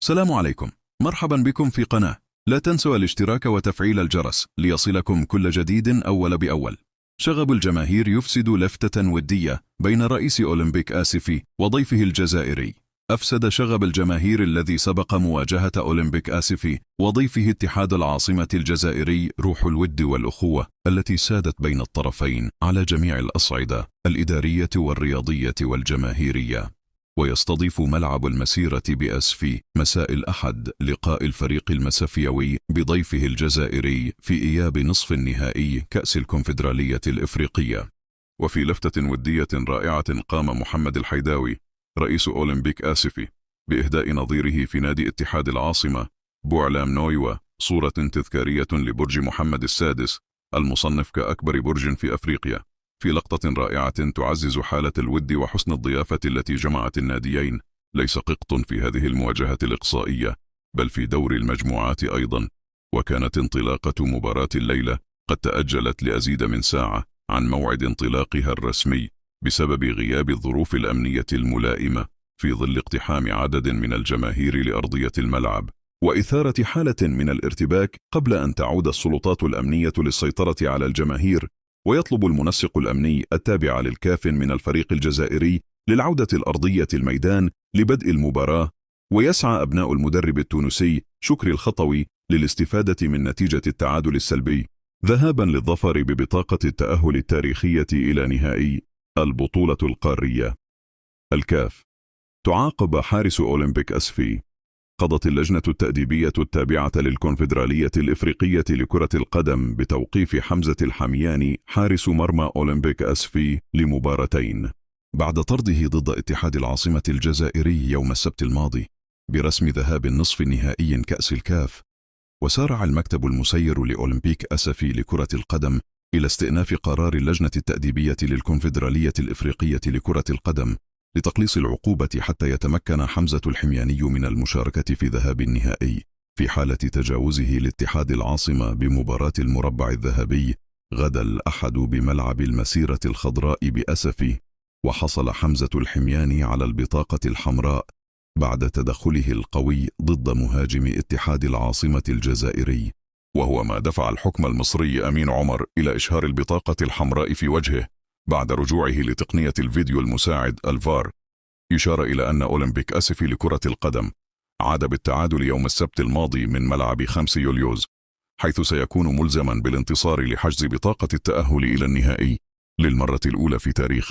السلام عليكم، مرحبا بكم في قناة. لا تنسوا الاشتراك وتفعيل الجرس ليصلكم كل جديد أول بأول. شغب الجماهير يفسد لفتة ودية بين رئيس أولمبيك آسفي وضيفه الجزائري. أفسد شغب الجماهير الذي سبق مواجهة أولمبيك آسفي وضيفه اتحاد العاصمة الجزائري روح الود والأخوة التي سادت بين الطرفين على جميع الأصعدة الإدارية والرياضية والجماهيرية. ويستضيف ملعب المسيرة بأسفي مساء الأحد لقاء الفريق المسفيوي بضيفه الجزائري في إياب نصف النهائي كأس الكونفدرالية الإفريقية. وفي لفتة ودية رائعة قام محمد الحيداوي رئيس أولمبيك آسفي بإهداء نظيره في نادي اتحاد العاصمة بوعلام نويوا صورة تذكارية لبرج محمد السادس المصنف كأكبر برج في أفريقيا، في لقطة رائعة تعزز حالة الود وحسن الضيافة التي جمعت الناديين. ليس قسط في هذه المواجهة الإقصائية بل في دور المجموعات أيضا. وكانت انطلاقة مباراة الليلة قد تأجلت لأزيد من ساعة عن موعد انطلاقها الرسمي بسبب غياب الظروف الأمنية الملائمة في ظل اقتحام عدد من الجماهير لأرضية الملعب وإثارة حالة من الارتباك قبل أن تعود السلطات الأمنية للسيطرة على الجماهير. ويطلب المنسق الأمني التابع للكاف من الفريق الجزائري للعودة الأرضية الميدان لبدء المباراة. ويسعى أبناء المدرب التونسي شكري الخطوي للاستفادة من نتيجة التعادل السلبي ذهابا للظفر ببطاقة التأهل التاريخية إلى نهائي البطولة القارية. الكاف تعاقب حارس أولمبيك آسفي. قضت اللجنة التأديبية التابعة للكونفدرالية الإفريقية لكرة القدم بتوقيف حمزة الحمياني حارس مرمى أولمبيك آسفي لمباراتين بعد طرده ضد اتحاد العاصمة الجزائري يوم السبت الماضي برسم ذهاب النصف النهائي كأس الكاف. وسارع المكتب المسير لأولمبيك آسفي لكرة القدم إلى استئناف قرار اللجنة التأديبية للكونفدرالية الإفريقية لكرة القدم لتقليص العقوبة حتى يتمكن حمزة الحمياني من المشاركة في ذهاب النهائي في حالة تجاوزه لاتحاد العاصمة بمباراة المربع الذهبي غدا الأحد بملعب المسيرة الخضراء بأسفي. وحصل حمزة الحمياني على البطاقة الحمراء بعد تدخله القوي ضد مهاجم اتحاد العاصمة الجزائري، وهو ما دفع الحكم المصري أمين عمر إلى إشهار البطاقة الحمراء في وجهه بعد رجوعه لتقنية الفيديو المساعد الفار. يشار إلى أن أولمبيك آسفي لكرة القدم عاد بالتعادل يوم السبت الماضي من ملعب 5 يوليوز، حيث سيكون ملزما بالانتصار لحجز بطاقة التأهل إلى النهائي للمرة الأولى في تاريخه.